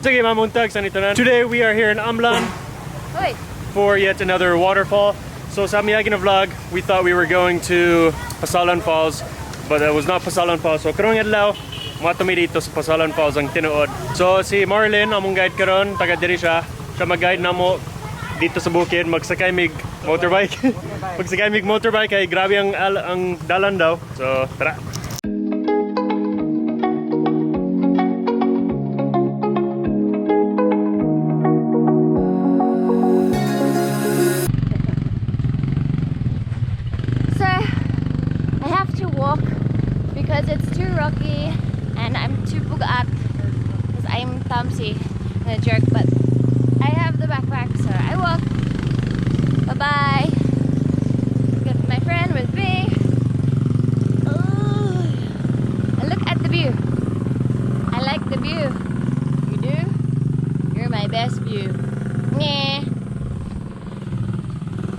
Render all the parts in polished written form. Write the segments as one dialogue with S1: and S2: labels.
S1: Sige, mamuntag sa nito na. Today we are here in Amlan for yet another waterfall. So sa miyagi na vlog, we thought we were going to Pasalan Falls, but it was not Pasalan Falls. So karong adlaw, matumi dito sa Pasalan Falls ang tinuod. So si Marlin, among guide karon, taga diri siya. Siya mag-guide namo dito sa bukid, magsakay mig motorbike. Magsakay mig motorbike kay grabe ang dalan daw. So tara.
S2: Because it's too rocky and I'm too bugat because I'm clumsy and a jerk, but I have the backpack, so I walk. Bye bye. Got my friend with me. Oh, and look at the view. I like the view. You do? You're my best view. Nah.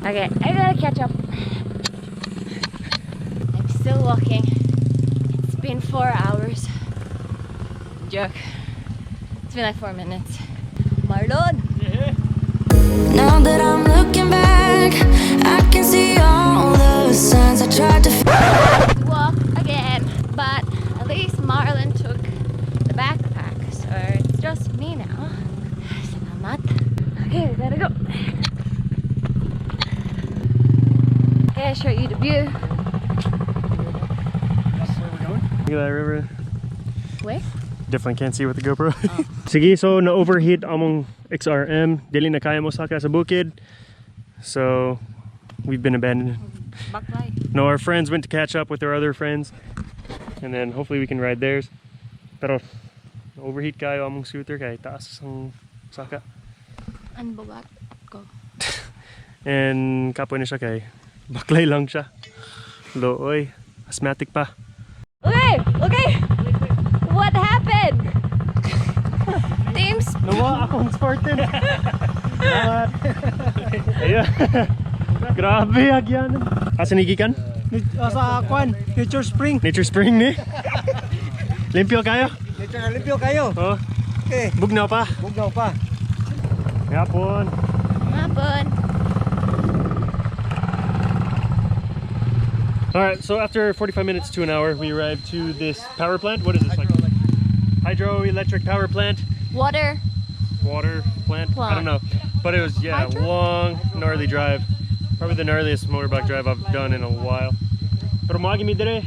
S2: Okay, I gotta catch up. I'm still walking. Been 4 hours. Joke. It's been like 4 minutes. Marlon!
S1: Yeah.
S3: Now that I'm looking back, I can see all the signs I tried to
S2: walk again, but at least Marlon took the backpack, so it's just me now. Salamat. Okay, we gotta go. Okay, I'll show you the view.
S1: Look at that river.
S2: Where?
S1: Definitely can't see with the GoPro. Oh. Sige, so na-overheat among XRM. Dili na kaya mo saka sa bukid. So, we've been abandoned. No, our friends went to catch up with their other friends. And then hopefully we can ride theirs. Pero, overheat kayo among scooter kay taas ang saka.
S2: Anbugat ko.
S1: And kapoy na siya kay baklay lang siya. Looy, asthmatic pa.
S2: Okay, okay. What happened? Teams.
S1: Nawa akong sportin. Ayan. Grabe agyan. Asan igikan?
S4: Sa Kwan, Nature Spring.
S1: Nature Spring ni. Limpyo kayo?
S4: Limpyo kayo.
S1: Oh.
S4: Okay.
S1: Bugnaw pa.
S4: Bugnaw pa.
S1: Yapon.
S2: Hapon.
S1: Alright, so after 45 minutes to an hour, we arrived to this power plant. What is this? Like hydroelectric power plant?
S2: Water
S1: Plant? I don't know. But it was, yeah, a long, gnarly drive. Probably the gnarliest motorbike drive I've done in a while. Pero maagi mi dire,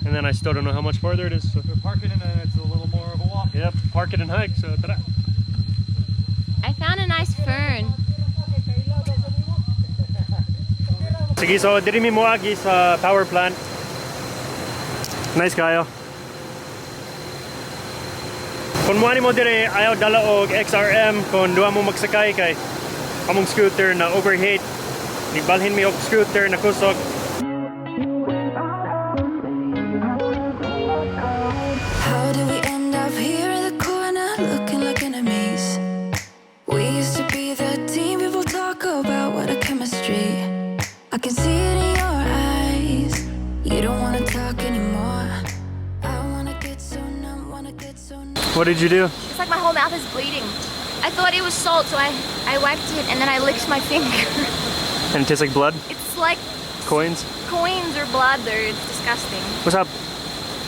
S1: and then I still don't know how much farther it is. So
S4: Park it and it's a little more of a walk.
S1: Yep, park it and hike. So tara.
S2: I found a nice fern.
S1: Sige, so diri mi moagi sa power plant. Nice kayo. Kung mo mo dire ayaw dala og XRM kung duha mo magsakay kay among scooter na overheat. Ibalhin mi og scooter na kusog.
S3: How did we end up here in the corner looking like enemies? We used to be the team people talk about, what a chemistry. I can see it in your eyes. You don't want to talk anymore. I want to get so numb,
S1: What did you do?
S2: It's like my whole mouth is bleeding. I thought it was salt, so I wiped it and then I licked my finger.
S1: And it tastes like blood?
S2: It's like
S1: Coins?
S2: coins or blood, though. It's disgusting.
S1: What's up?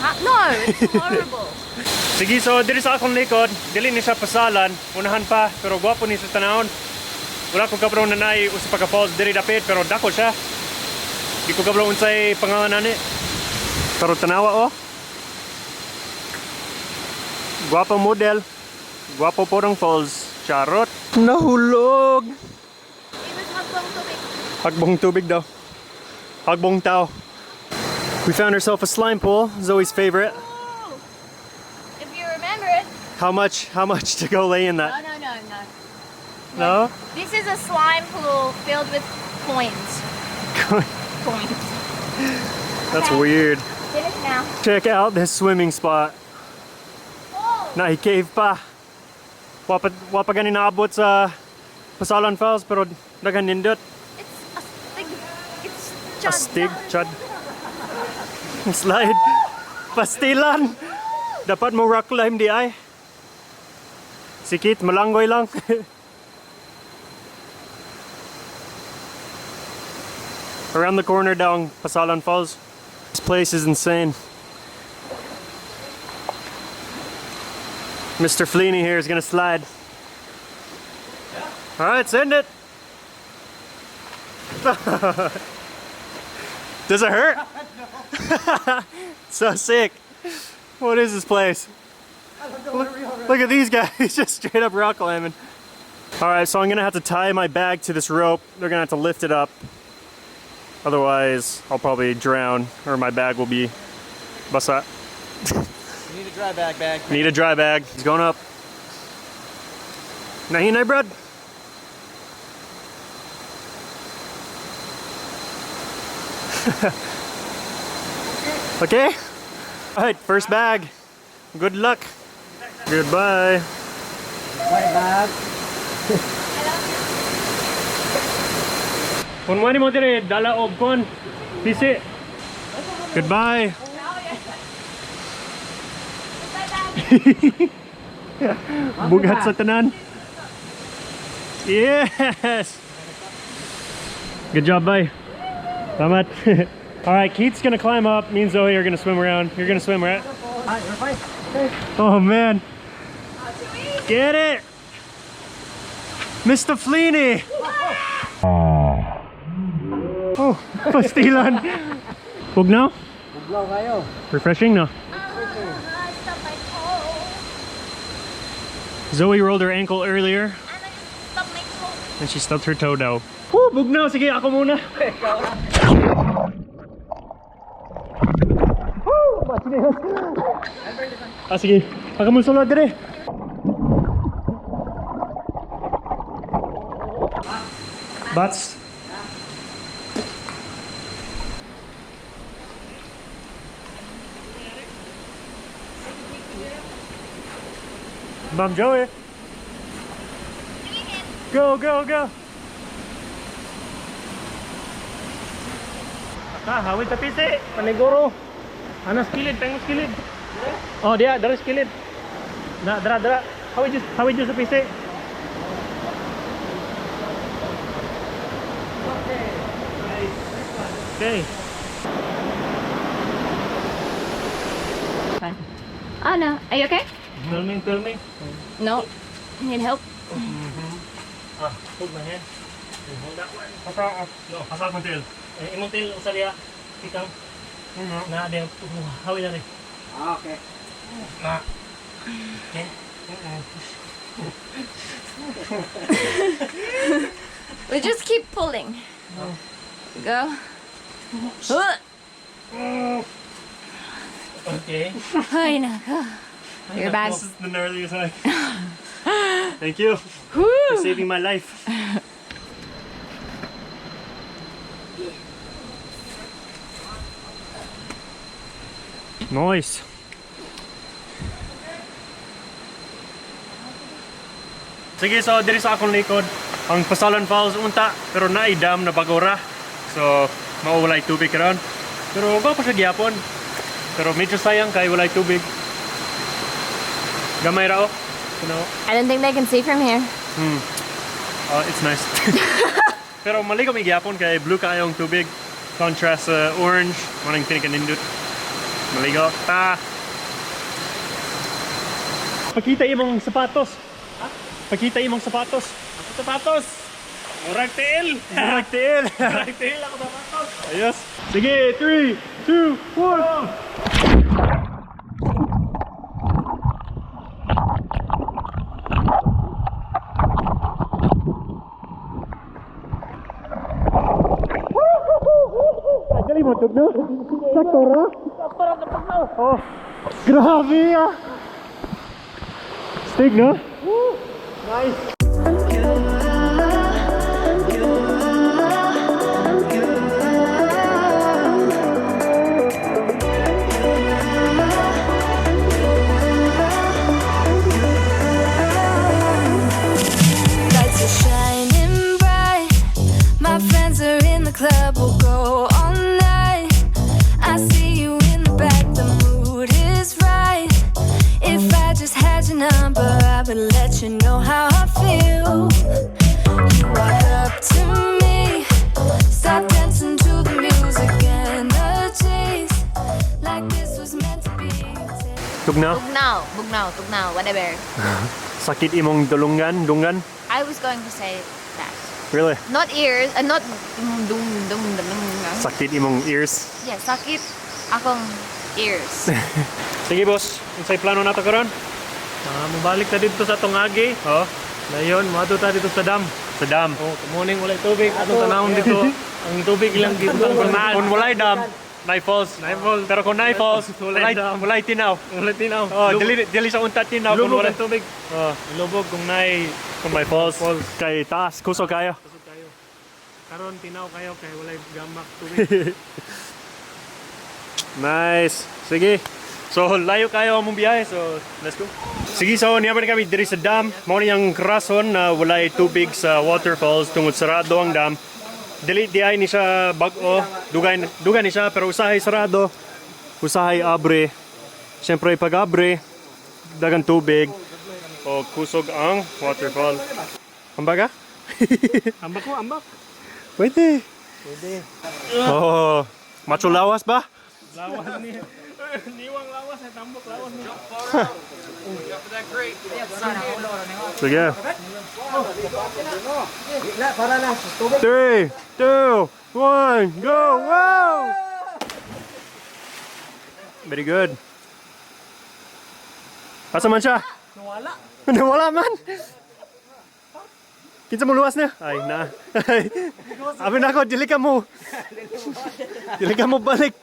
S2: Huh? No, it's horrible.
S1: Sige, so diri sa akong likod, dili ni siya pasalan, unahan pa, pero gwapo ni sa tanawon. Wala ko kabrong nanay usa pa ka falls diri dapit, pero dako siya. Di ko kabrong unsay pangalan nani. Pero tanawa oh. Gwapo model. Gwapo po ng falls. Charot. Nahulog.
S2: It was hagbang tubig.
S1: Hagbong tubig daw. Hagbong tao. We found ourselves a slime pool, Zoe's favorite.
S2: Ooh. If you remember it.
S1: How much to go lay in that?
S2: No.
S1: No?
S2: This is a slime pool filled with coins. Coins.
S1: That's
S2: Okay.
S1: weird.
S2: Finish now.
S1: Check out this swimming spot.
S2: Oh.
S1: Nahi cave pa. Wapa gani naabot sa Pasalan Falls pero daghan nindot.
S2: It's a stig. It's
S1: A stig, chad. Slide. Pastilan. Dapat mo rock climb di ay. Sikit, malanggoy lang. Around the corner down Pasalan Falls. This place is insane. Mr. Fleeny here is gonna slide. Alright, send it. Does it hurt? So sick. What is this place? Look at these guys, just straight up rock climbing. Alright, so I'm gonna have to tie my bag to this rope. They're gonna have to lift it up. Otherwise, I'll probably drown, or my bag will be basa.
S4: You need a dry bag.
S1: Need a dry bag. He's going up. Nahinay, Brad. Okay? Alright, first bag. Good luck. Goodbye.
S4: Bye, bag.
S1: Kung wani mo dire, dala og kon. Pisi. Goodbye. Bugat sa tanan. Yes. Good job, bye. Salamat. All right, Keith's gonna climb up. Me and Zoe are gonna swim around. You're gonna swim, right?
S4: You're fine. Okay.
S1: Oh man. Get it, Mr. Fleeny. Oh, pastilan. Huwag na?
S4: Buglaw kayo.
S1: Refreshing, no? Zoe rolled her ankle earlier. And she stubbed her toe now. Woo, bugnaw. Sige, ako muna. Ah, sige. Pagka mo sulod dire. Bats. Ma'am Joey. Go, go, go. Ah, hawid sa pisi. Paniguro. Anas kilid, tengos kilid. Oh, dia, daris kilid. Na, dara. Hawid sa pisi. Okay.
S2: Fine. Oh no, are you okay?
S1: Tell me.
S2: No. Need help?
S1: Ah, hold my hand. Hold that one. Pasal mo tail. Imong tail, usa diya. Tikang. Na, diya. Hawid na rin.
S4: Okay.
S1: Na. Okay.
S2: We just keep pulling. Go.
S1: Okay.
S2: Ay, nako. You're bad.
S1: This is the gnarliest hike. Thank you
S2: Woo!
S1: for saving my life. Nice. Sige, so diri sa akong likod ang Pasalan Falls unta pero naay dam na bagora. So mawalay tubig karon. Pero ba pa siya gyapon. Pero medyo sayang kay walay tubig. Gamay ra oh. You know.
S2: I don't think they can see from here.
S1: It's nice. Pero maligo may gyapon kay blue kaayong tubig. Contrast orange, manang tinikanindot. Maligo ta. Pakita imong sapatos. Pakita imong sapatos. Ako sapatos. Murag tiil. Murag tiil. Murag tiil ako sapatos. Ayos. Sige, 3, 2, 1. Dali mo tug no? Sakto ra? Oh. Grabe ah. Stig no? Nice.
S3: Lights are shining bright. My friends are in the club. We'll go all night. I see you in the back. The mood is right. If I just had your number, I would let you know.
S1: Tugnaw?
S2: Tugnaw, whatever.
S1: Sakit imong dungan?
S2: I was going to say that.
S1: Really?
S2: Not ears, not dung.
S1: Sakit imong ears?
S2: Yeah, sakit akong ears.
S1: Sige boss, unsay plano nato karon?
S5: Mabalik ta dito sa Tungagi.
S1: Oh,
S5: Dayon, mato ta dito sa dam.
S1: sa dam.
S5: Oh, morning walay tubig. Atong tanawon dito. Ang tubig ilang dito ang kanal.
S1: Kung walay dam, nay falls. Pero kung nay falls,
S5: Walay dam.
S1: walay tinaw.
S5: Walay tinaw.
S1: Oh, dili sa unta tinaw kung
S5: Lubog
S1: walay
S5: ang tubig.
S1: Oh,
S5: Lubog kung nay
S1: kung may falls. Kay taas, kusog kayo.
S5: kusog kayo. Karon tinaw kayo kay walay gamak tubig.
S1: Nice. Sige. So, layo kayo mong biyahe. So, let's go. Sige, so niyaman kami diri sa dam. Mao ni ang rason na walay tubig sa waterfalls tungod sarado ang dam. Dili di ay ni siya bag-o. Dugay ni siya pero usahay sarado. Usahay abre. Siyempre pag abre, dagang tubig o kusog ang waterfall. Ambaga?
S5: Ambak ko, ambak.
S1: Pwede. Oh, macho lawas ba?
S5: Lawas ni. Niwang lawas ay tambok lawas ni.
S1: Sige.
S4: Para na. Tubig.
S1: 3, 2, 1, go! Wow! Very good. Asa man siya?
S4: Nawala.
S1: Nawala man. Kinsa mo luwas na? Ay na. Abi na ako, dili ka mo. Dili ka mo balik.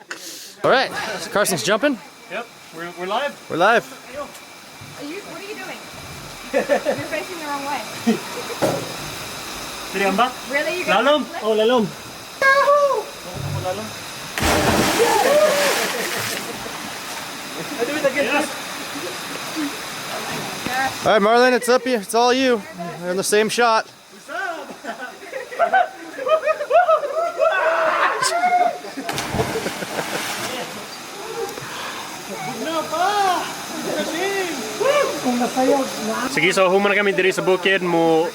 S6: All right, Carson's jumping.
S1: Yep, we're live.
S6: We're live.
S2: What are you doing? You're facing the wrong way.
S1: Dili ambak.
S2: Really? You're
S1: Lalom. Oh, lalom.
S6: All right, Marlon, it's up. It's all you. We're in the same shot.
S4: Kung nasayaw na.
S1: Sige, so human na kami diri sa bukid.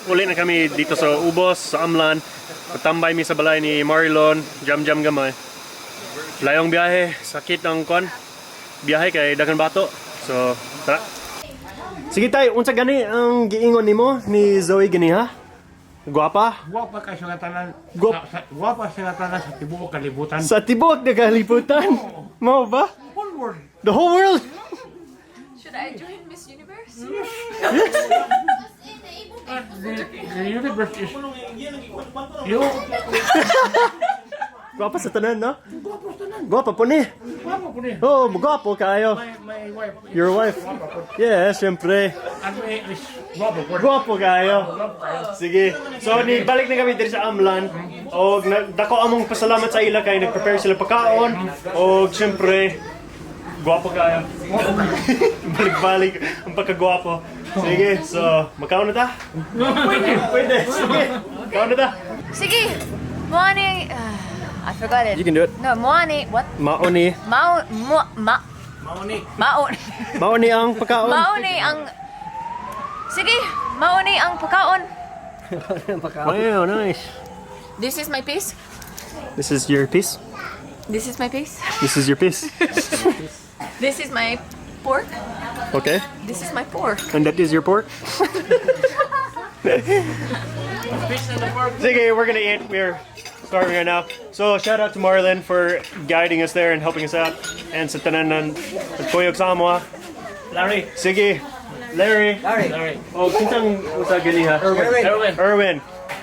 S1: Uli na kami dito sa Ubos, sa Amlan. Patambay mi sa balay ni Marlon. Jam-jam gamay. Layong biyahe. Sakit ang kon. Biyahe kay dagan bato. So, tara. Sige tay, unsa gani ang giingon nimo ni Zoe gani ha? Guwapa?
S5: Guwapa ka sa tanan.
S1: Guwap-
S5: Guwapa sa tanan sa tibuok kalibutan.
S1: Sa tibok na kalibutan. Mao ba?
S5: Whole world.
S1: The whole world?
S2: Should I join Miss Universe?
S5: The universe is you.
S1: Guwapa sa tanan, no? Guwapa po ni.
S5: Guwapa po ni.
S1: Oh, guwapo kayo.
S5: My wife.
S1: Your wife? Yeah, syempre.
S5: And my is guwapa po.
S1: Guwapo kayo. Sige. So, balik na kami dito sa Amlan. O, dako among pasalamat sa ila kay nag-prepare sila pagkaon. O, syempre, guwapo kayo. Balik-balik ang pagkagwapo. Sige, so, magkaon na ta? Pwede. Sige, magkaon na ta?
S2: Sige. Morning. I forgot it.
S1: You can do it.
S2: No, morning. What?
S1: Maoni.
S5: Mauni.
S1: Maoni ang pagkaon.
S2: Mauni ang... Sige, mauni ang pagkaon.
S1: Wow, nice.
S2: This is my piece.
S1: This is your piece?
S2: This is my piece.
S1: This is your piece?
S2: This is my pork.
S1: Okay.
S2: This is my pork.
S1: And that is your pork? Sige, we're gonna eat. We're starving right now. So shout out to Marlon for guiding us there and helping us out. And sa tanan ng Toyog Samoa.
S5: Larry.
S1: Sige, Larry.
S5: Larry.
S1: Oh, kinsang usa gani ha? Erwin.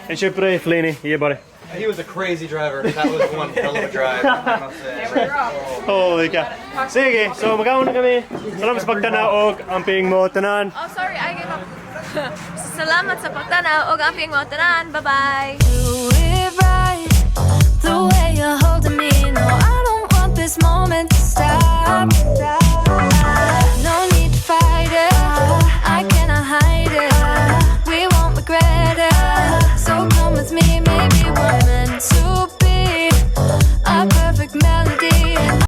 S1: And syempre, Flaney. Yeah, buddy.
S6: He was a crazy driver. That was one hell of a drive. I must say.
S1: Holy ka. Sige, so magkaon na kami. Salamat sa pagtanaw og amping mo tanan.
S2: Oh, sorry, I gave up. Salamat sa pagtanaw og amping mo tanan. Bye-bye.